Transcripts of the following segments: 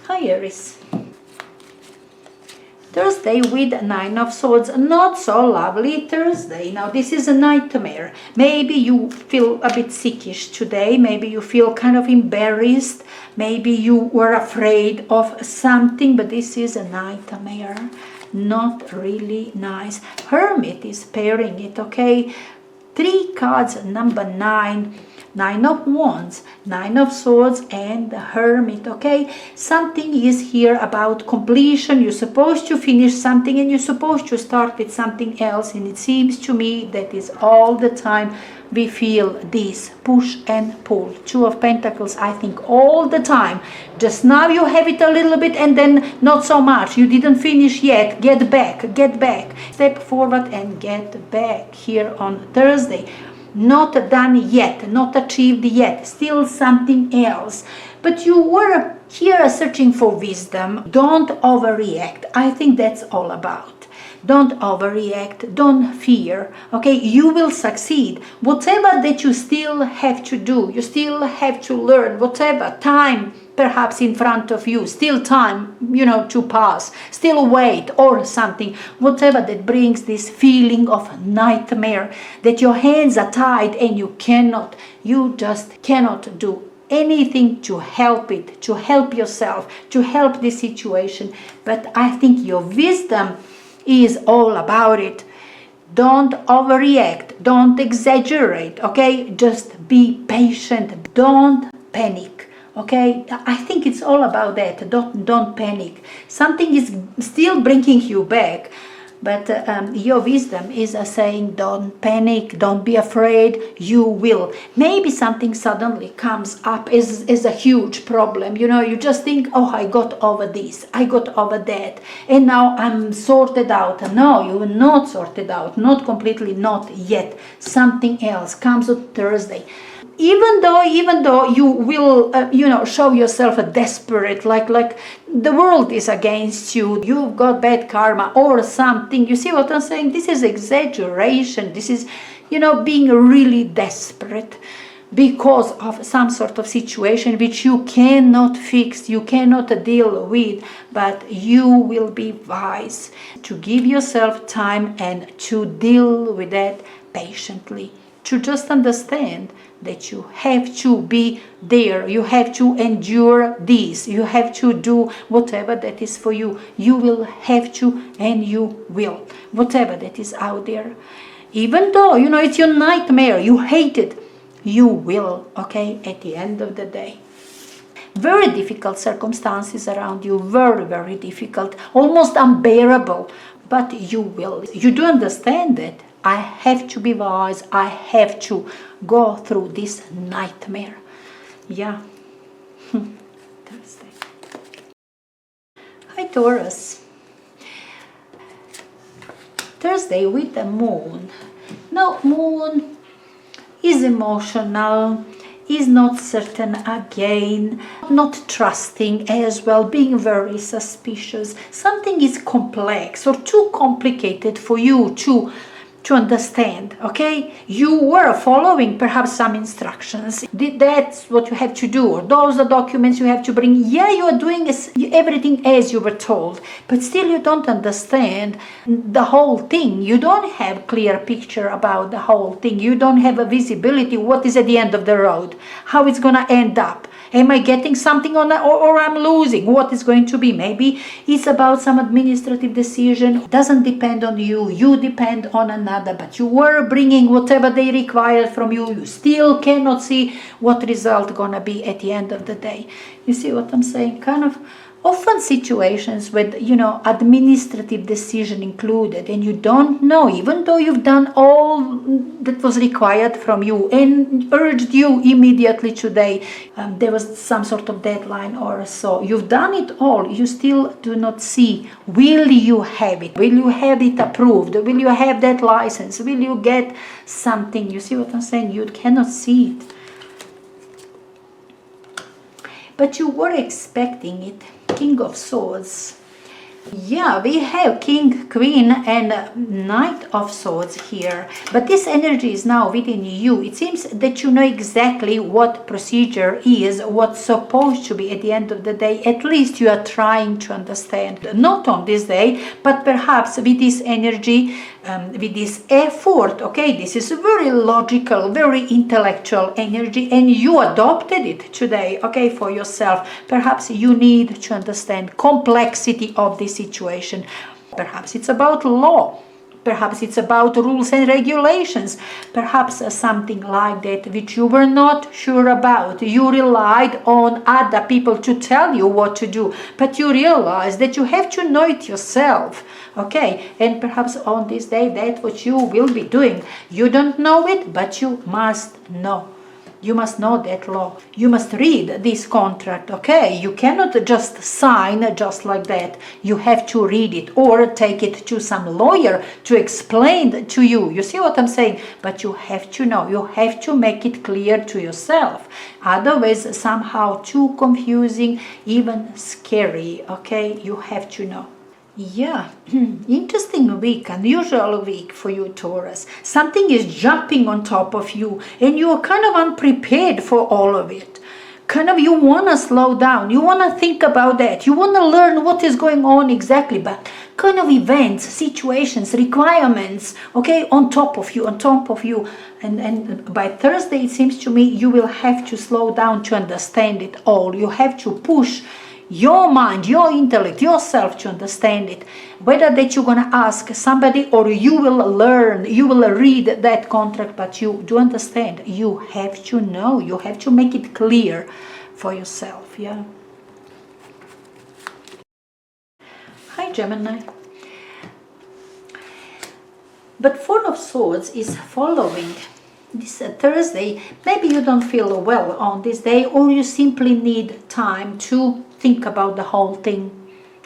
Hi Aries. Thursday with Nine of Swords, not so lovely Thursday. Now this is a nightmare. Maybe you feel a bit sickish today, maybe you feel kind of embarrassed, maybe you were afraid of something, but this is a nightmare. Not really nice. Hermit is pairing it, okay? 3 cards, number 9. 9 of Wands, 9 of Swords, and the Hermit, okay? Something is here about completion. You're supposed to finish something and you're supposed to start with something else. And it seems to me that is all the time we feel this push and pull. 2 of Pentacles, I think, all the time. Just now you have it a little bit and then not so much. You didn't finish yet. Get back, get back. Step forward and get back here on Thursday. Not done yet, not achieved yet, still something else. But you were here searching for wisdom. Don't overreact. I think that's all about. Don't overreact, don't fear, okay? You will succeed. Whatever that you still have to do, you still have to learn, whatever time perhaps in front of you, still time, to pass, still wait or something, whatever that brings this feeling of nightmare, that your hands are tied and you just cannot do anything to help it, to help yourself, to help this situation. But I think your wisdom is all about it. Don't overreact, don't exaggerate, okay? Just be patient, don't panic. Okay, I think it's all about that. Don't panic. Something is still bringing you back, but your wisdom is saying don't panic, don't be afraid, you will. Maybe something suddenly comes up as a huge problem. You just think, oh, I got over this, I got over that, and now I'm sorted out. No, you are not sorted out, not completely, not yet. Something else comes on Thursday. Even though you will, show yourself a desperate, like the world is against you, you've got bad karma or something. You see what I'm saying? This is exaggeration. This is, being really desperate because of some sort of situation which you cannot fix, you cannot deal with, but you will be wise to give yourself time and to deal with that patiently, to just understand that you have to be there, you have to endure this, you have to do whatever that is for you. You will have to, and you will, whatever that is out there. Even though, it's your nightmare, you hate it, you will, okay, at the end of the day. Very difficult circumstances around you, very, very difficult, almost unbearable, but you will. You do understand that. I have to be wise, I have to go through this nightmare. Yeah. Thursday. Hi Taurus. Thursday with the moon. Now moon is emotional, is not certain again, not trusting as well, being very suspicious. Something is complex or too complicated for you to understand, okay? You were following perhaps some instructions. That's what you have to do, or those are documents you have to bring. Yeah, you are doing everything as you were told, but still you don't understand the whole thing. You don't have a clear picture about the whole thing. You don't have a visibility what is at the end of the road, how it's gonna end up. Am I getting something on or I'm losing? What is going to be? Maybe it's about some administrative decision. It doesn't depend on you. You depend on another. But you were bringing whatever they required from you. You still cannot see what result gonna be at the end of the day. You see what I'm saying? Kind of often situations with, administrative decision included, and you don't know, even though you've done all that was required from you and urged you immediately today, there was some sort of deadline or so. You've done it all. You still do not see. Will you have it? Will you have it approved? Will you have that license? Will you get something? You see what I'm saying? You cannot see it. But you were expecting it. King of Swords. Yeah, we have King, Queen and Knight of Swords here. But this energy is now within you. It seems that you know exactly what procedure is, what's supposed to be at the end of the day. At least you are trying to understand. Not on this day, but perhaps with this energy, with this effort. Okay, this is very logical, very intellectual energy, and you adopted it today, okay, for yourself. Perhaps you need to understand complexity of this situation. Perhaps it's about law. Perhaps it's about rules and regulations. Perhaps something like that which you were not sure about. You relied on other people to tell you what to do, but you realize that you have to know it yourself. Okay, and perhaps on this day that's what you will be doing. You don't know it, but you must know. You must know that law. You must read this contract, okay? You cannot just sign just like that. You have to read it or take it to some lawyer to explain to you. You see what I'm saying? But you have to know. You have to make it clear to yourself. Otherwise, somehow too confusing, even scary, okay? You have to know. Yeah, interesting week, unusual week for you, Taurus. Something is jumping on top of you and you're kind of unprepared for all of it. Kind of you want to slow down, you want to think about that, you want to learn what is going on exactly, but kind of events, situations, requirements, okay, on top of you. And by Thursday, it seems to me, you will have to slow down to understand it all. You have to push your mind, your intellect, yourself to understand it. Whether that you're going to ask somebody or you will learn, you will read that contract, but you do understand. You have to know, you have to make it clear for yourself, yeah. Hi, Gemini. But Four of Swords is following this Thursday. Maybe you don't feel well on this day, or you simply need time to think about the whole thing,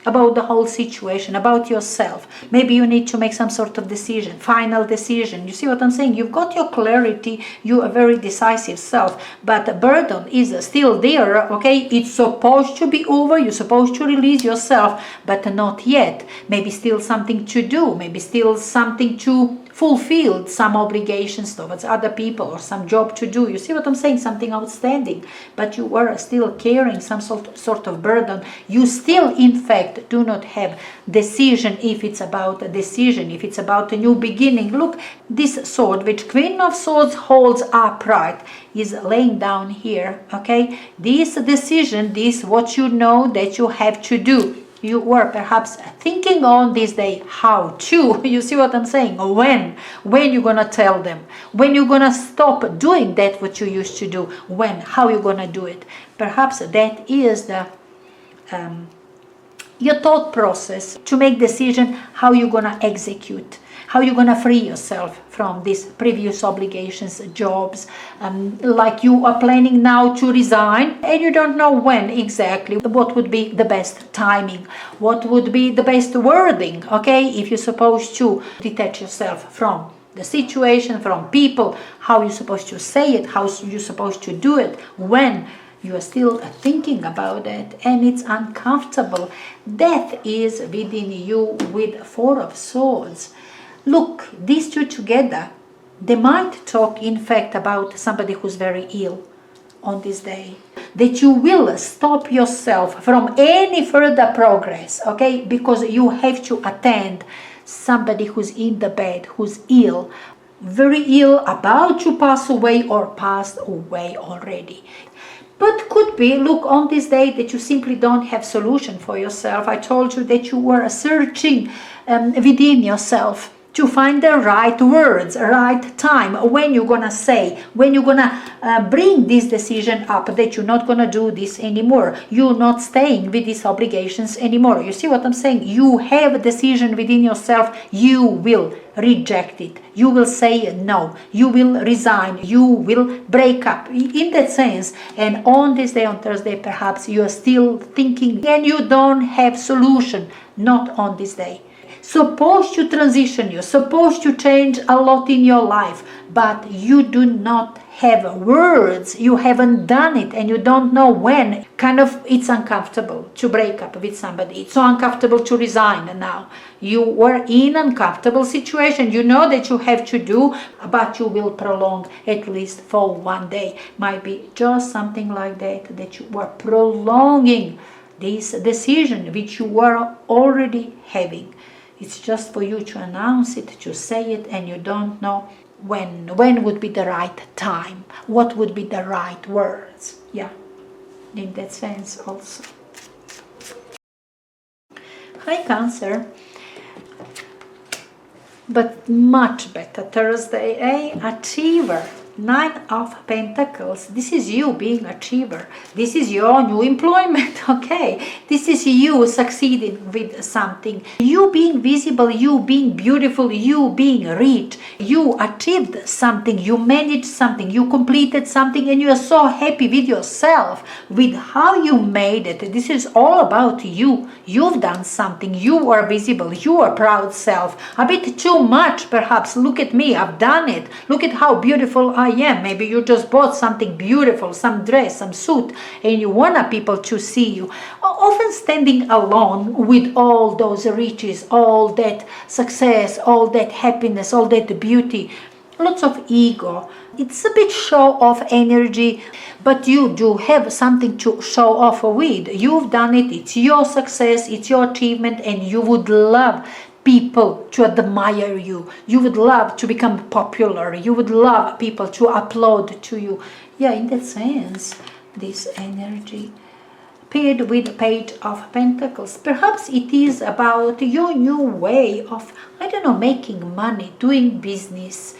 about the whole situation, about yourself. Maybe you need to make some sort of decision, final decision. You see what I'm saying? You've got your clarity, you are very decisive self, but the burden is still there, okay? It's supposed to be over, you're supposed to release yourself, but not yet. Maybe still something to do, maybe still something to fulfill, some obligations towards other people or some job to do. You see what I'm saying? Something outstanding, but you are still carrying some sort of burden. You still, in fact, do not have decision if it's about a decision, if it's about a new beginning. Look, this sword, which Queen of Swords holds upright, is laying down here, okay? This decision, this what you know that you have to do. You were perhaps thinking on this day how to, you see what I'm saying, when you're gonna tell them, when you're gonna stop doing that what you used to do, when, how you're gonna do it. Perhaps that is the your thought process to make decision how you're gonna execute, how you're gonna free yourself from these previous obligations, jobs, like you are planning now to resign and you don't know when exactly, what would be the best timing, what would be the best wording, okay, if you're supposed to detach yourself from the situation, from people, how you're supposed to say it, how you're supposed to do it, when. You are still thinking about it and it's uncomfortable. Death is within you with Four of Swords. Look, these two together, they might talk in fact about somebody who's very ill on this day. That you will stop yourself from any further progress, okay? Because you have to attend somebody who's in the bed, who's ill, very ill, about to pass away or passed away already. But could be, look, on this day that you simply don't have solution for yourself. I told you that you were searching within yourself to find the right words, right time, when you're gonna say, when you're gonna bring this decision up that you're not gonna do this anymore. You're not staying with these obligations anymore. You see what I'm saying? You have a decision within yourself. You will reject it. You will say no. You will resign. You will break up in that sense. And on this day, on Thursday, perhaps you are still thinking and you don't have solution. Not on this day. supposed to transition you, supposed to change a lot in your life, but you do not have words, you haven't done it, and you don't know when. Kind of, it's uncomfortable to break up with somebody. It's so uncomfortable to resign now. You were in an uncomfortable situation. You know that you have to do, but you will prolong at least for one day. Might be just something like that, that you were prolonging this decision which you were already having. It's just for you to announce it, to say it, and you don't know when would be the right time, what would be the right words. Yeah, in that sense also. Hi Cancer, but much better Thursday, Achiever. 9 of Pentacles. This is you being achiever. This is your new employment, okay? This is you succeeding with something. You being visible, you being beautiful, you being rich. You achieved something, you managed something, you completed something, and you are so happy with yourself, with how you made it. This is all about you. You've done something, you are visible, you are proud self. A bit too much perhaps. Look at me, I've done it. Look at how beautiful I am. Maybe you just bought something beautiful, some dress, some suit, and you want people to see you. Often standing alone with all those riches, all that success, all that happiness, all that beauty. Lots of ego. It's a bit show off energy, but you do have something to show off with. You've done it, it's your success, it's your achievement, and you would love people to admire you. You would love to become popular. You would love people to applaud to you. Yeah, in that sense, this energy paired with Page of Pentacles. Perhaps it is about your new way of, I don't know, making money, doing business.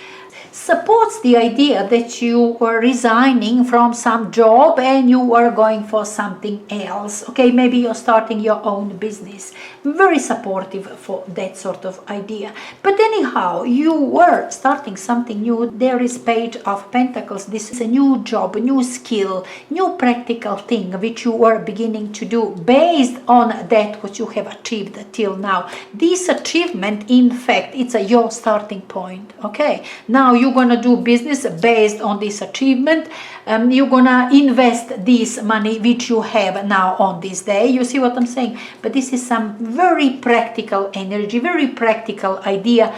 Supports the idea that you are resigning from some job and you are going for something else. Okay, maybe you're starting your own business. Very supportive for that sort of idea. But anyhow, you were starting something new. There is Page of Pentacles. This is a new job, a new skill, new practical thing which you were beginning to do based on that what you have achieved till now. This achievement, in fact, it's your starting point. Okay, now you're gonna do business based on this achievement. You're gonna invest this money which you have now on this day. You see what I'm saying? But this is some very practical energy, very practical idea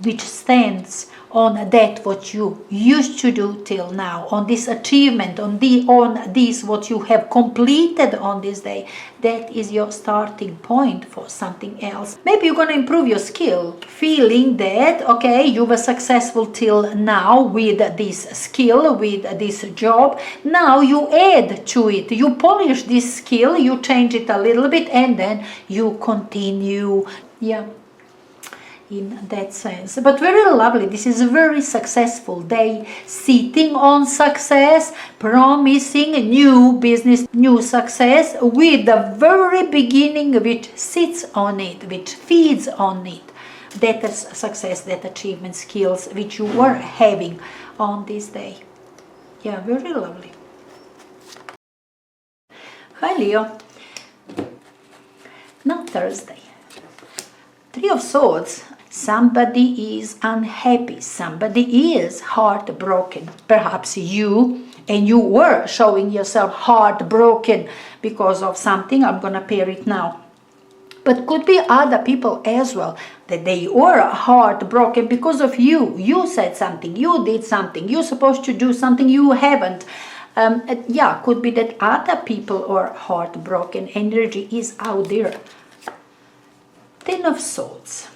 which stands on that what you used to do till now, on this achievement, on this what you have completed on this day. That is your starting point for something else. Maybe you're going to improve your skill, feeling that, okay, you were successful till now with this skill, with this job. Now you add to it, you polish this skill, you change it a little bit, and then you continue. Yeah, in that sense. But very lovely. This is a very successful day, sitting on success, promising new business, new success, with the very beginning which sits on it, which feeds on it. That is success, that achievement, skills which you were having on this day. Yeah, very lovely. Hi Leo. Now Thursday. 3 of Swords. Somebody is unhappy, somebody is heartbroken. Perhaps you, and you were showing yourself heartbroken because of something. I'm gonna pair it now. But could be other people as well, that they were heartbroken because of you. You said something, you did something, you're supposed to do something, you haven't. Yeah, could be that other people are heartbroken. Energy is out there. 10 of Swords.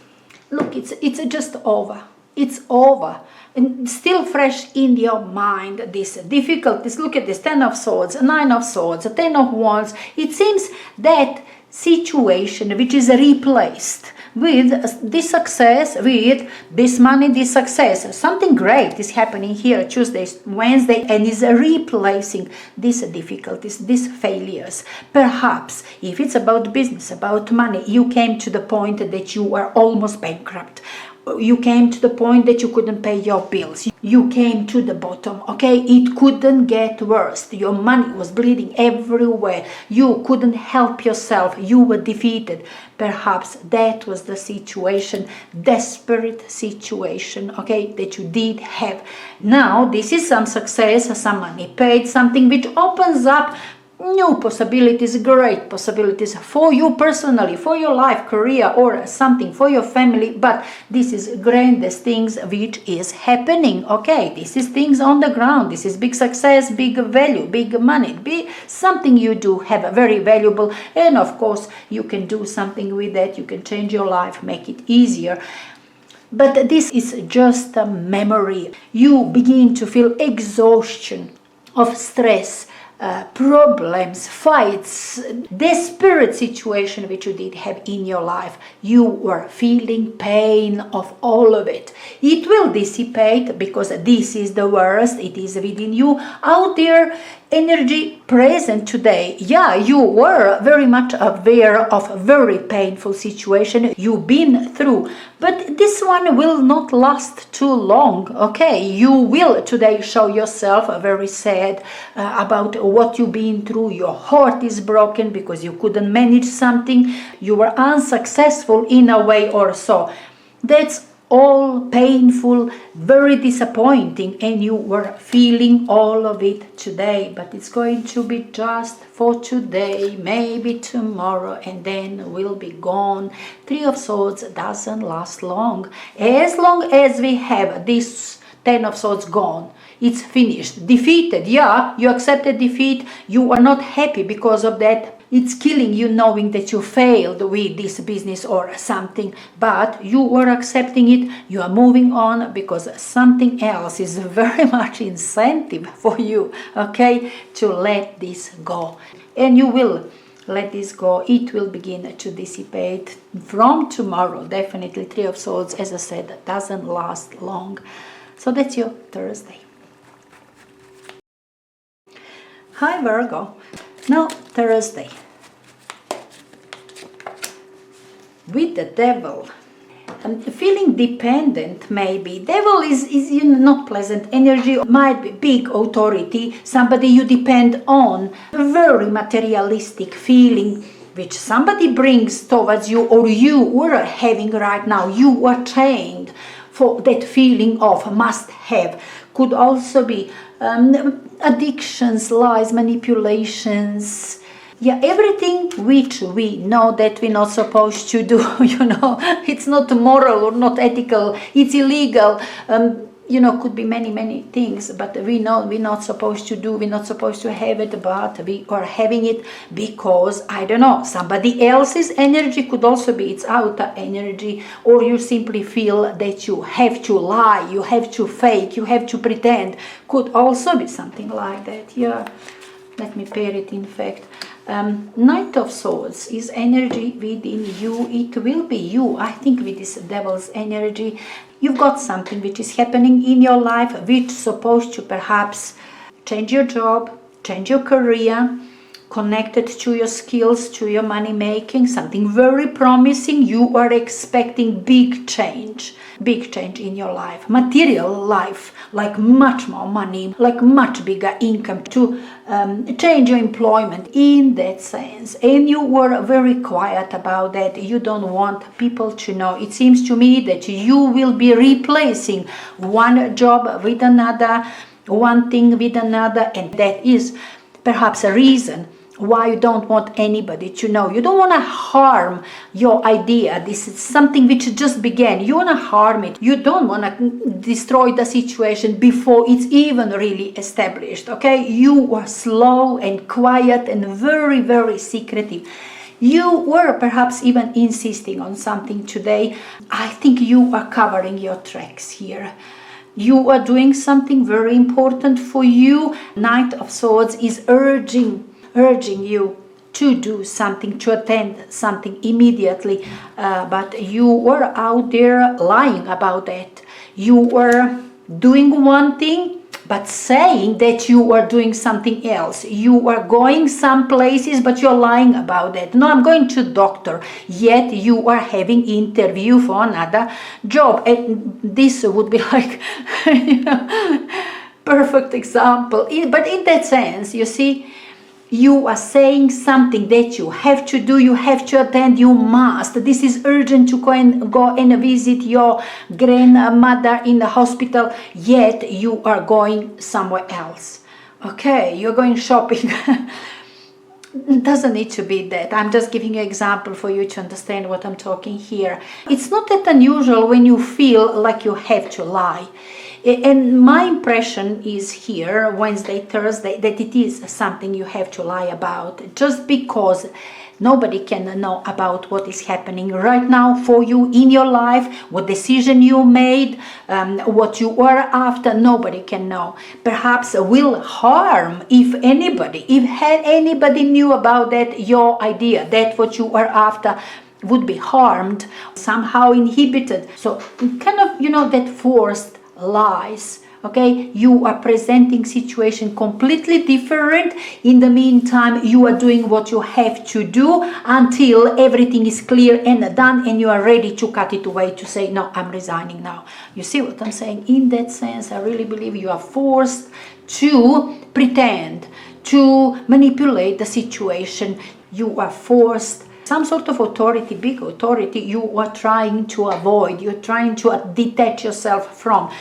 Look, it's just over. It's over. And still fresh in your mind, this difficulties. Look at this, 10 of Swords, 9 of Swords, 10 of Wands. It seems that situation which is replaced with this success, with this money, this success. Something great is happening here Tuesday, Wednesday, and is replacing these difficulties, these failures. Perhaps if it's about business, about money, you came to the point that you were almost bankrupt. You came to the point that you couldn't pay your bills. You came to the bottom, okay? It couldn't get worse. Your money was bleeding everywhere. You couldn't help yourself. You were defeated. Perhaps that was the situation, desperate situation, okay, that you did have. Now, this is some success, some money paid, something which opens up new possibilities, great possibilities for you personally, for your life, career, or something for your family. But this is grandest things which is happening, okay? This is things on the ground. This is big success, big value, big money, be something you do have very valuable. And of course, you can do something with that. You can change your life, make it easier. But this is just a memory. You begin to feel exhaustion of stress, problems, fights, desperate situation which you did have in your life. You were feeling pain of all of it. It will dissipate because this is the worst. It is within you. Out there, energy present today. Yeah, you were very much aware of a very painful situation you've been through. But this one will not last too long, okay? You will today show yourself very sad about what you've been through. Your heart is broken because you couldn't manage something. You were unsuccessful in a way or so. That's all painful, very disappointing, and you were feeling all of it today. But it's going to be just for today, maybe tomorrow, and then will be gone. Three of Swords doesn't last long. As long as we have this Ten of Swords gone, it's finished, defeated. Yeah, you accepted defeat. You are not happy because of that. It's killing you knowing that you failed with this business or something, but you were accepting it. You are moving on because something else is very much incentive for you, okay, to let this go. And you will let this go. It will begin to dissipate from tomorrow. Definitely Three of Swords, as I said, doesn't last long. So that's your Thursday. Hi Virgo. Now Thursday. With the Devil. Feeling dependent, maybe. Devil is not pleasant energy, might be big authority, somebody you depend on, very materialistic feeling which somebody brings towards you, or you are having right now. You are trained for that feeling of must have. Could also be addictions, lies, manipulations. Yeah, everything which we know that we're not supposed to do, it's not moral or not ethical, it's illegal, could be many things, but we know we're not supposed to do, we're not supposed to have it, but we are having it because, I don't know, somebody else's energy. Could also be its outer energy, or you simply feel that you have to lie, you have to fake, you have to pretend. Could also be something like that. Yeah, let me pair it. In fact, Knight of Swords is energy within you. It will be you, I think, with this Devil's energy. You've got something which is happening in your life which is supposed to perhaps change your job, change your career, connected to your skills, to your money making, something very promising. You are expecting big change in your life, material life, like much more money, like much bigger income, to change your employment in that sense. And you were very quiet about that. You don't want people to know. It seems to me that you will be replacing one job with another, one thing with another, and that is perhaps a reason why you don't want anybody to know. You don't want to harm your idea. This is something which just began. You want to harm it. You don't want to destroy the situation before it's even really established, okay? You are slow and quiet and very secretive. You were perhaps even insisting on something today. I think you are covering your tracks here. You are doing something very important for you. Knight of Swords is urging you to do something, to attend something immediately, but you were out there lying about that. You were doing one thing, but saying that you are doing something else. You are going some places, but you're lying about it. No, I'm going to doctor, yet you are having interview for another job. And this would be like, perfect example. But in that sense, you see, you are saying something that you have to do, you have to attend, you must. This is urgent to go and visit your grandmother in the hospital, yet you are going somewhere else. Okay, you're going shopping. It doesn't need to be that. I'm just giving you an example for you to understand what I'm talking here. It's not that unusual when you feel like you have to lie. And my impression is here, Wednesday, Thursday, that it is something you have to lie about, just because nobody can know about what is happening right now for you in your life, what decision you made, what you are after. Nobody can know. Perhaps will harm if anybody knew about that, your idea, that what you are after would be harmed, somehow inhibited. So kind of, that forced lies. Okay, you are presenting situation completely different. In the meantime, you are doing what you have to do until everything is clear and done, and you are ready to cut it away, to say, no, I'm resigning now. You see what I'm saying? In that sense, I really believe you are forced to pretend, to manipulate the situation. You are forced. Some sort of authority, big authority, you are trying to avoid, you're trying to detach yourself from.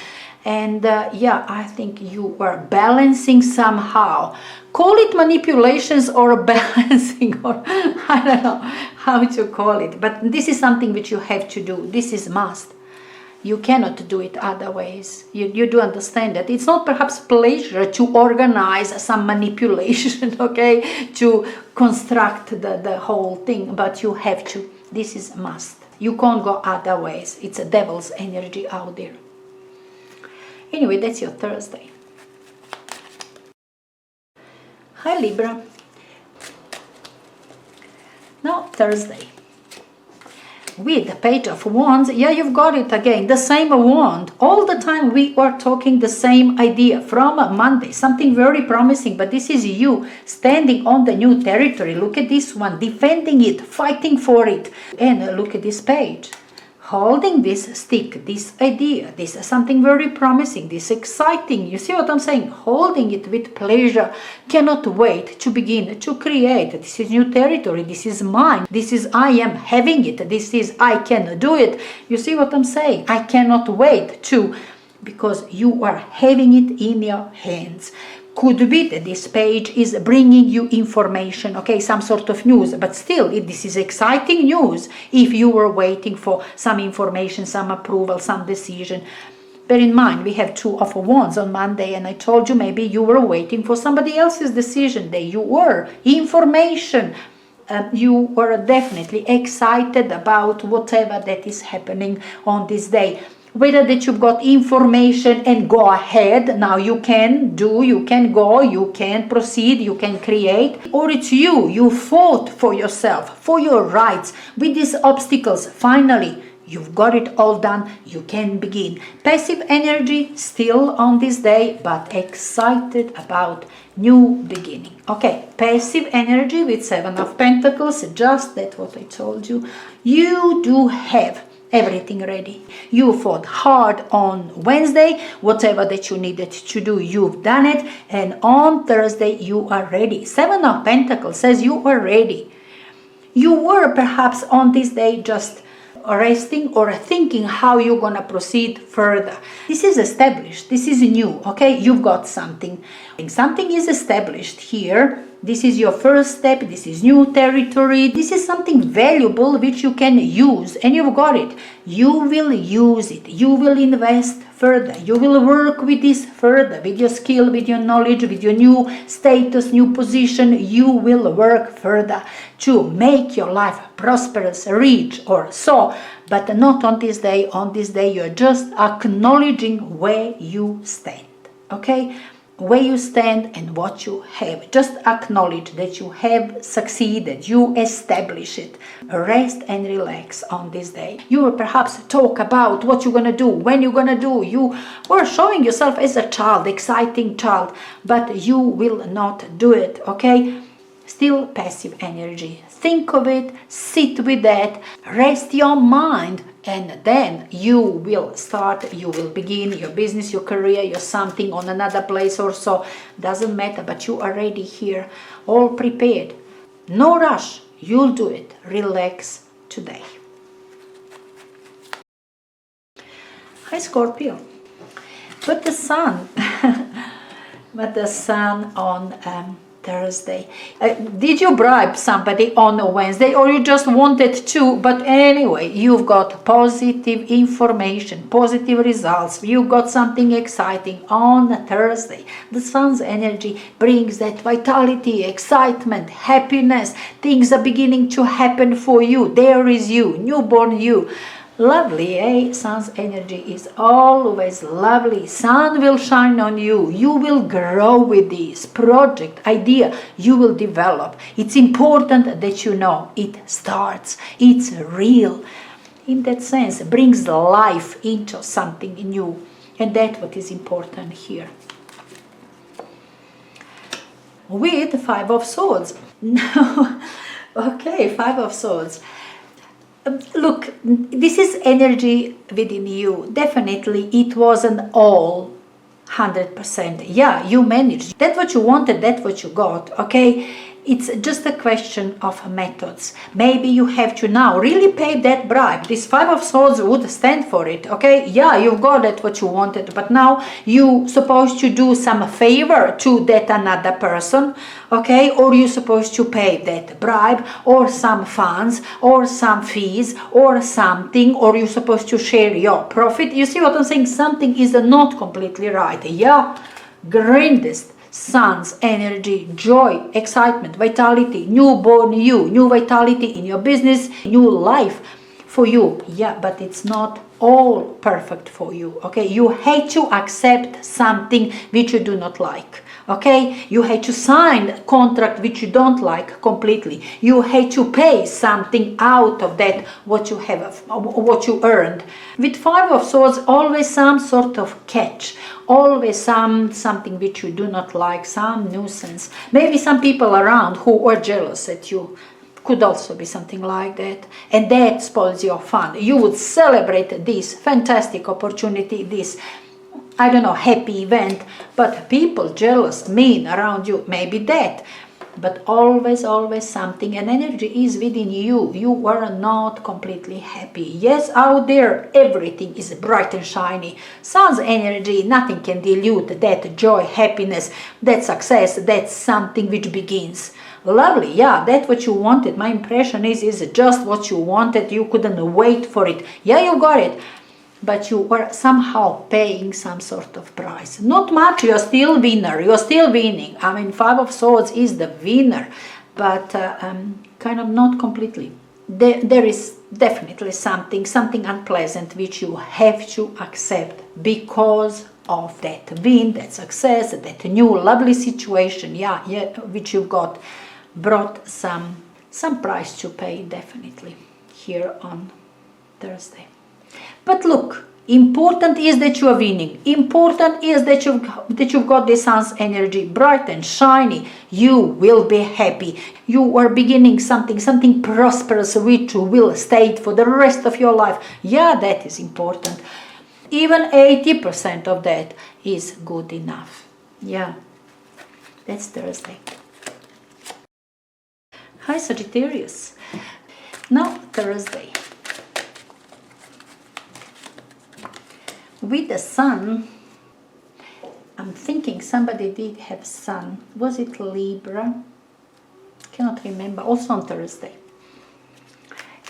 And I think you are balancing somehow. Call it manipulations or balancing, or I don't know how to call it. But this is something which you have to do. This is must. You cannot do it other ways. You do understand that. It's not perhaps pleasure to organize some manipulation, okay, to construct the whole thing, but you have to. This is a must. You can't go other ways. It's a devil's energy out there. Anyway, that's your Thursday. Hi, Libra. Now, Thursday. With the Page of Wands, you've got it again, the same wand. All the time we are talking the same idea from Monday, something very promising, but this is you standing on the new territory. Look at this one, defending it, fighting for it. And look at this page. Holding this stick, this idea, this is something very promising, this exciting. You see what I'm saying? Holding it with pleasure, cannot wait to begin to create. This is new territory, this is mine, this is I am having it, this is I can do it. You see what I'm saying? I cannot wait to, because you are having it in your hands. Could be that this page is bringing you information, okay, some sort of news, but still, this is exciting news if you were waiting for some information, some approval, some decision. Bear in mind, we have Two of Wands on Monday, and I told you maybe you were waiting for somebody else's decision. There you were, information. You were definitely excited about whatever that is happening on this day. Whether that you've got information and go ahead, now you can do, you can go, you can proceed, you can create, or it's you fought for yourself, for your rights, with these obstacles. Finally, you've got it all done, you can begin. Passive energy still on this day, but excited about new beginning. Okay, passive energy with Seven of Pentacles, just that what I told you. You do have everything ready. You fought hard on Wednesday. Whatever that you needed to do, you've done it. And on Thursday, you are ready. Seven of Pentacles says you are ready. You were perhaps on this day just resting or thinking how you're gonna proceed further. This is established. This is new. Okay, you've got something. Something is established here. This is your first step. This is new territory. This is something valuable which you can use, and you've got it. You will use it. You will invest further. You will work with this further, with your skill, with your knowledge, with your new status, new position. You will work further to make your life prosperous, rich, or so. But not on this day. On this day, you're just acknowledging where you stand. Okay? where you stand and what you have. Just acknowledge that you have succeeded, you establish it. Rest and relax on this day. You will perhaps talk about what you're gonna do, when you're gonna do. You were showing yourself as a child, exciting child, but you will not do it, okay? Still passive energy. Think of it, sit with that, rest your mind, and then you will begin your business, your career, your something on another place or so. Doesn't matter, but you are already here, all prepared. No rush, you'll do it. Relax today. Hi Scorpio. But the sun, on Thursday. Did you bribe somebody on Wednesday, or you just wanted to? But anyway, you've got positive information, positive results. You got something exciting on Thursday. The sun's energy brings that vitality, excitement, happiness. Things are beginning to happen for you. There is you, newborn you. Lovely, eh? Sun's energy is always lovely. Sun will shine on you. You will grow with this project, idea. You will develop. It's important that you know it starts. It's real. In that sense, brings life into something new. And that's what is important here. With Five of Swords. Okay, Five of Swords. Look, this is energy within you. Definitely it wasn't all 100%. Yeah, you managed. That's what you wanted, that's what you got, okay? It's just a question of methods. Maybe you have to now really pay that bribe. This Five of Swords would stand for it, okay? Yeah, you've got it what you wanted, but now you're supposed to do some favor to that another person, okay? Or you're supposed to pay that bribe, or some funds, or some fees, or something, or you're supposed to share your profit. You see what I'm saying? Something is not completely right. Yeah, grandest. Sun's energy, joy, excitement, vitality, newborn you, new vitality in your business, new life for you. Yeah, but it's not all perfect for you, okay? You hate to accept something which you do not like, okay? You hate to sign a contract which you don't like completely. You hate to pay something out of that what you have, what you earned. With Five of Swords, always some sort of catch. Always something which you do not like, some nuisance. Maybe some people around who are jealous at you. Could also be something like that. And that spoils your fun. You would celebrate this fantastic opportunity, this, I don't know, happy event. But people jealous, mean around you, maybe that. But always, always something, and energy is within you. You are not completely happy. Yes, out there, everything is bright and shiny. Sun's energy, nothing can dilute that joy, happiness, that success, that's something which begins. Lovely, yeah, that's what you wanted. My impression is just what you wanted. You couldn't wait for it. Yeah, you got it. But you were somehow paying some sort of price. Not much, you're still winner, you're still winning. I mean, Five of Swords is the winner, but kind of not completely. There is definitely something unpleasant which you have to accept because of that win, that success, that new lovely situation, yeah, which you got, brought some price to pay definitely here on Thursday. But look, important is that you are winning. Important is that you've got the sun's energy bright and shiny. You will be happy. You are beginning something prosperous which will stay for the rest of your life. Yeah, that is important. Even 80% of that is good enough. Yeah, that's Thursday. Hi Sagittarius. Now Thursday. With the sun, I'm thinking somebody did have sun. Was it Libra? Cannot remember. Also on Thursday.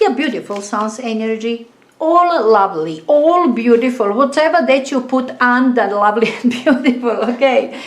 Yeah, beautiful sun's energy. All lovely, all beautiful. Whatever that you put under lovely and beautiful, okay?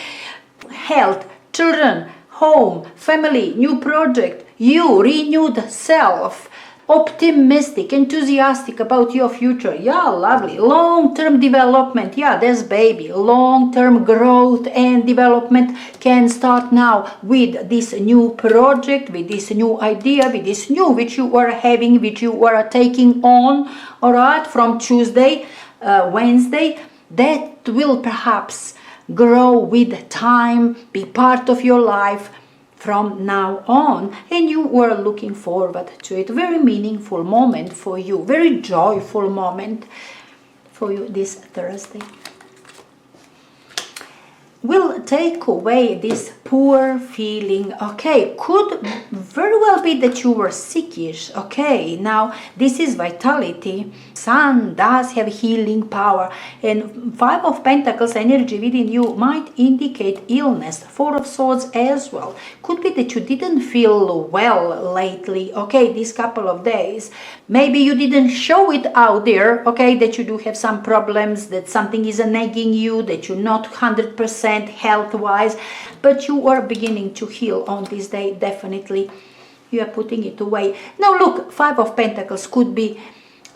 Health, children, home, family, new project, you, renewed self. optimistic, enthusiastic about your future. Yeah, lovely. Long-term development. Yeah, there's baby. Long-term growth and development can start now with this new project, with this new idea, with this new which you are having, which you are taking on, all right, from Tuesday, Wednesday. That will perhaps grow with time, be part of your life from now on, and you are looking forward to it. Very meaningful moment for you, very joyful moment for you this Thursday. Will take away this poor feeling. Okay, could very well be that you were sickish. Okay, now this is vitality. Sun does have healing power, and Five of Pentacles energy within you might indicate illness. Four of Swords as well. Could be that you didn't feel well lately. Okay, these couple of days. Maybe you didn't show it out there. Okay, that you do have some problems, that something is nagging you, that you're not 100% health-wise, but you are beginning to heal on this day. Definitely you are putting it away. Now look, Five of Pentacles could be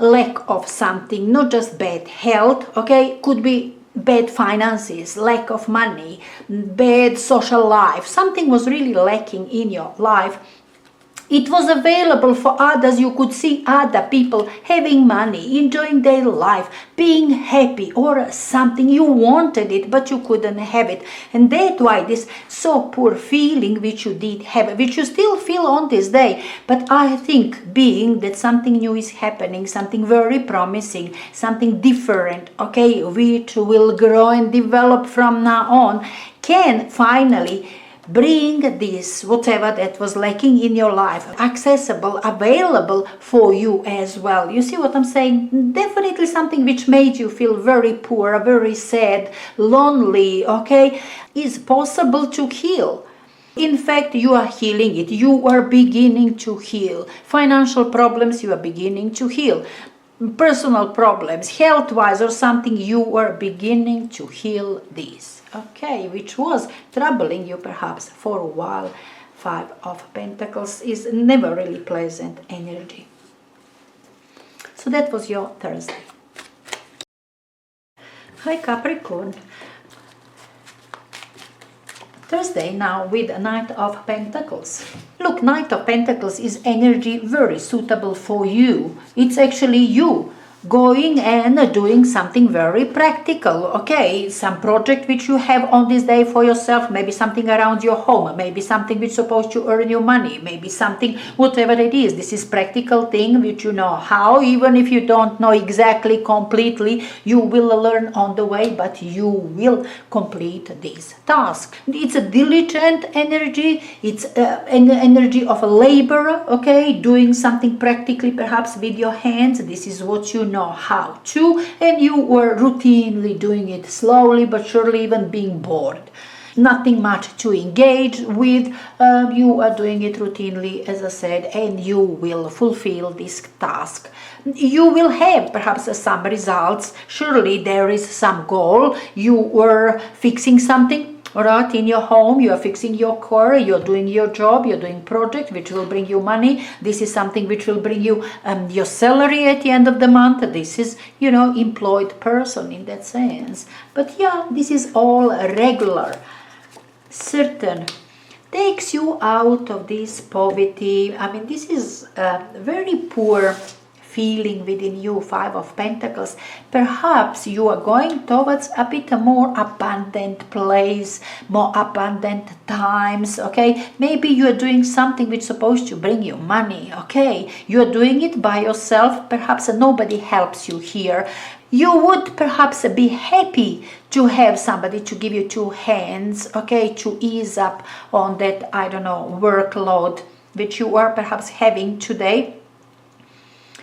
lack of something, not just bad health. Okay, could be bad finances, lack of money, bad social life. Something was really lacking in your life. It was available for others. You could see other people having money, enjoying their life, being happy, or something. You wanted it, but you couldn't have it. And that's why this so poor feeling which you did have, which you still feel on this day. But I think being that something new is happening, something very promising, something different, okay, which will grow and develop from now on, can finally bring this, whatever that was lacking in your life, accessible, available for you as well. You see what I'm saying? Definitely something which made you feel very poor, very sad, lonely, okay, is possible to heal. In fact, you are healing it. You are beginning to heal. Financial problems, you are beginning to heal. Personal problems, health-wise or something, you are beginning to heal these. Okay, which was troubling you perhaps for a while. Five of Pentacles is never really pleasant energy. So that was your Thursday. Hi Capricorn. Thursday now with a Knight of Pentacles. Look, Knight of Pentacles is energy very suitable for you. It's actually you going and doing something very practical. Okay, some project which you have on this day for yourself, maybe something around your home, maybe something which is supposed to earn you money, maybe something, whatever it is. This is practical thing which you know how, even if you don't know exactly completely, you will learn on the way, but you will complete this task. It's a diligent energy. It's an energy of a laborer, okay, doing something practically perhaps with your hands. This is what you know how to, and you were routinely doing it slowly but surely, even being bored. Nothing much to engage with. You are doing it routinely, as I said, and you will fulfill this task. You will have perhaps some results. Surely there is some goal. You were fixing something, right, in your home. You are fixing your car, you're doing your job, you're doing project which will bring you money. This is something which will bring you your salary at the end of the month. This is, you know, employed person in that sense. But yeah, this is all regular, certain, takes you out of this poverty. I mean, this is a very poor feeling within you, Five of Pentacles. Perhaps you are going towards a bit more abundant place, more abundant times, okay? Maybe you are doing something which is supposed to bring you money, okay? You are doing it by yourself, perhaps nobody helps you here. You would perhaps be happy to have somebody to give you two hands, okay, to ease up on that, I don't know, workload which you are perhaps having today.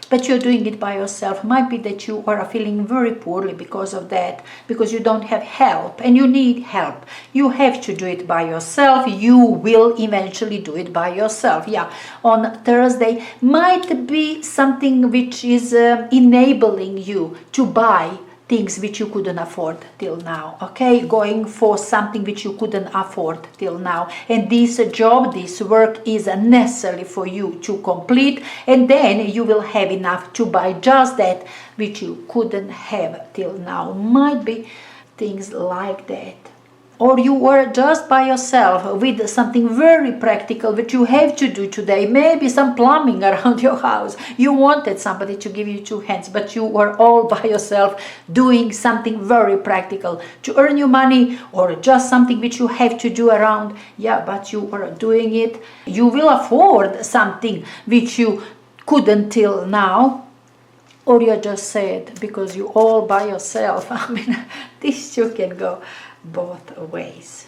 But you're doing it by yourself. Might be that you are feeling very poorly because of that, because you don't have help and you need help. You have to do it by yourself. You will eventually do it by yourself. Yeah, on Thursday might be something which is enabling you to buy things which you couldn't afford till now, okay? Going for something which you couldn't afford till now. And this job, this work is necessary for you to complete, and then you will have enough to buy just that which you couldn't have till now. Might be things like that. Or you were just by yourself with something very practical that you have to do today. Maybe some plumbing around your house. You wanted somebody to give you two hands, but you were all by yourself doing something very practical to earn you money, or just something which you have to do around. Yeah, but you were doing it. You will afford something which you couldn't till now. Or you're just sad because you're all by yourself. I mean, this you can go both ways.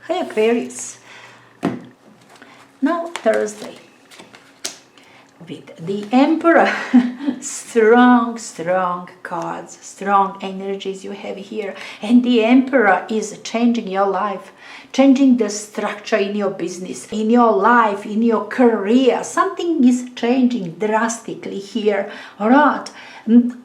Hey Aquarius, now Thursday with the Emperor. strong cards, strong energies you have here, and the Emperor is changing your life, changing the structure in your business, in your life, in your career. Something is changing drastically here. All right,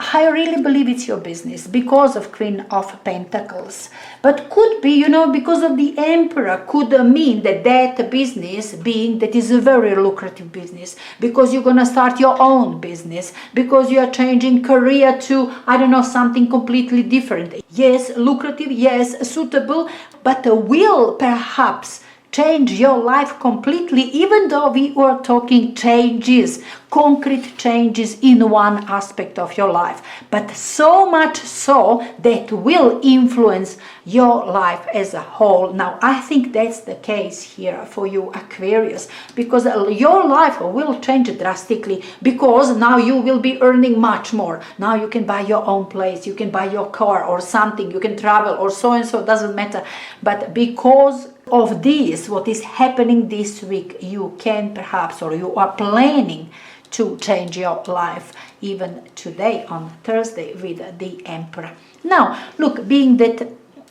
I really believe it's your business because of Queen of Pentacles, but could be, you know, because of the Emperor, could mean that that business being that is a very lucrative business, because you're gonna start your own business, because you are changing career to, I don't know, something completely different. Yes, lucrative, yes, suitable, but will perhaps change your life completely, even though we are talking changes, concrete changes in one aspect of your life, but so much so that will influence your life as a whole. Now, I think that's the case here for you, Aquarius, because your life will change drastically, because now you will be earning much more. Now you can buy your own place, you can buy your car or something, you can travel or so and so, doesn't matter. But because of this, what is happening this week, you can perhaps, or you are planning to change your life even today on Thursday with the Emperor. Now, look, being that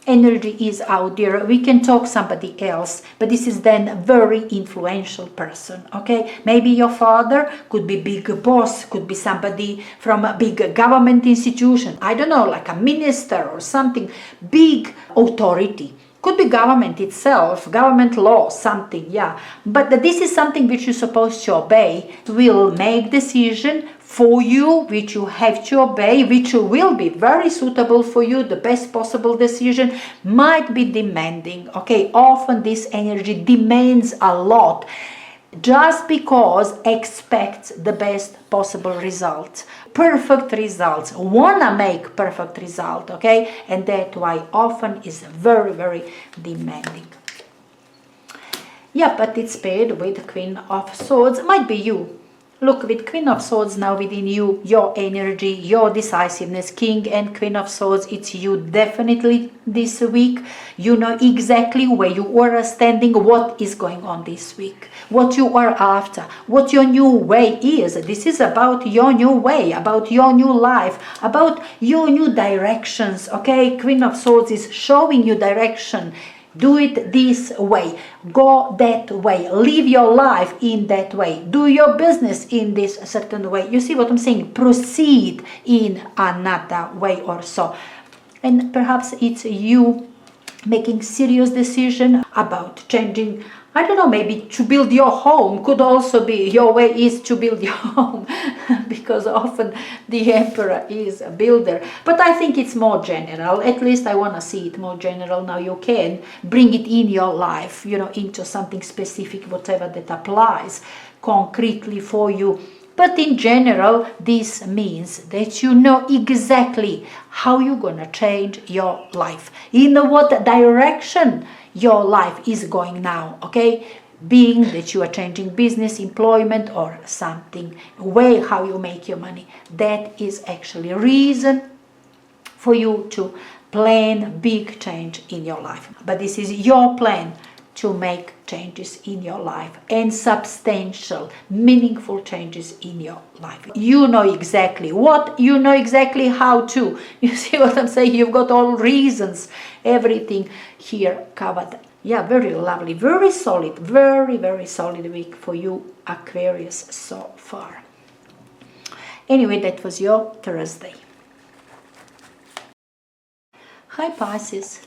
energy is out there, we can talk somebody else, but this is then a very influential person, okay? Maybe your father, could be big boss, could be somebody from a big government institution, I don't know, like a minister or something, big authority. Could be government itself, government law, something, yeah. But this is something which you're supposed to obey. It will make decision for you, which you have to obey, which will be very suitable for you. The best possible decision might be demanding, okay? Often this energy demands a lot, just because expects the best possible results, perfect results, wanna make perfect result, okay? And that why often is very demanding. Yeah, but it's paired with Queen of Swords. Might be you. Look, with Queen of Swords now within you, your energy, your decisiveness, King and Queen of Swords, it's you definitely this week. You know exactly where you are standing, what is going on this week, what you are after, what your new way is. This is about your new way, about your new life, about your new directions, okay? Queen of Swords is showing you direction. Do it this way, go that way, live your life in that way, do your business in this certain way. You see what I'm saying? Proceed in another way or so. And perhaps it's you making serious decision about changing, I don't know, maybe to build your home. Could also be your way is to build your home because often the Emperor is a builder. But I think it's more general. At least I want to see it more general. Now you can bring it in your life, you know, into something specific, whatever that applies concretely for you. But in general, this means that you know exactly how you're going to change your life, in what direction your life is going now, okay? Being that you are changing business, employment, or something, way how you make your money. That is actually a reason for you to plan big change in your life. But this is your plan to make changes in your life, and substantial, meaningful changes in your life. You know exactly what, you know exactly how to. You see what I'm saying? You've got all reasons, everything here covered. Yeah, very lovely, very solid, very solid week for you, Aquarius, so far. Anyway, that was your Thursday. Hi Pisces.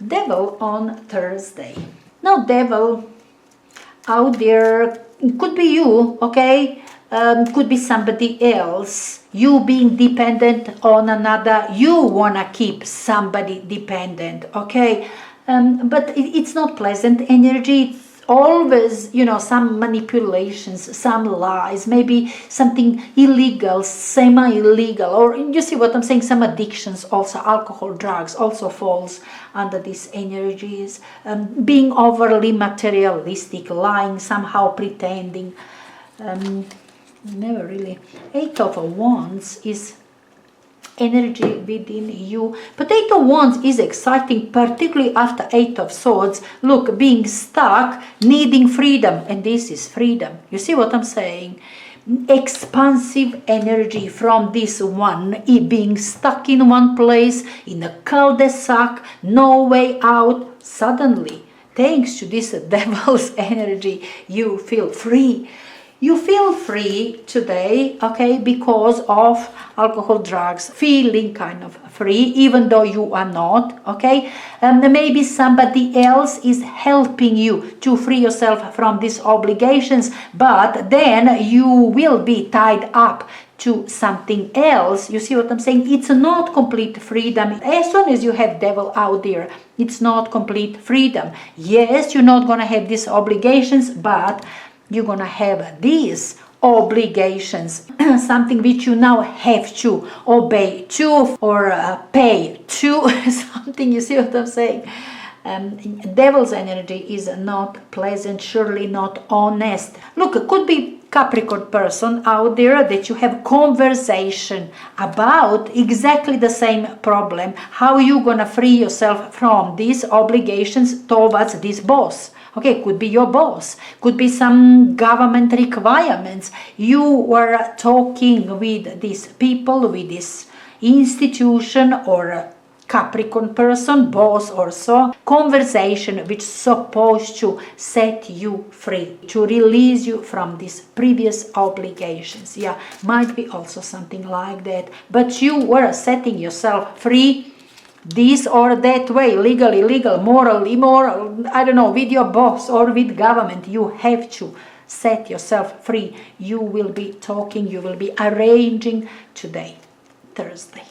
Devil on Thursday. Now devil out there, could be you, okay? Could be somebody else. You being dependent on another, you wanna keep somebody dependent, okay? But it's not pleasant energy. It's always, you know, some manipulations, some lies, maybe something illegal, semi-illegal, or you see what I'm saying, some addictions also, alcohol, drugs also falls under these energies. Being overly materialistic, lying, somehow pretending. Never really. Eight of Wands is energy within you, but Eight of Wands is exciting, particularly after Eight of Swords. Look, being stuck, needing freedom, and this is freedom. You see what I'm saying? Expansive energy from this one, being stuck in one place, in a cul-de-sac, no way out. Suddenly, thanks to this devil's energy, you feel free. You feel free today, okay, because of alcohol, drugs, feeling kind of free, even though you are not, okay? Maybe somebody else is helping you to free yourself from these obligations, but then you will be tied up to something else. You see what I'm saying? It's not complete freedom. As soon as you have devil out there, it's not complete freedom. Yes, you're not going to have these obligations, but you're gonna have these obligations, something which you now have to obey to or pay to, something, you see what I'm saying? Devil's energy is not pleasant, surely not honest. Look, it could be Capricorn person out there that you have conversation about exactly the same problem, how you gonna free yourself from these obligations towards this boss. Okay, could be your boss, could be some government requirements. You were talking with these people, with this institution or Capricorn person, boss or so, conversation which is supposed to set you free, to release you from these previous obligations. Yeah, might be also something like that. But you were setting yourself free this or that way, legal, illegal, moral, immoral, I don't know, with your boss or with government. You have to set yourself free. You will be talking, you will be arranging today, Thursday.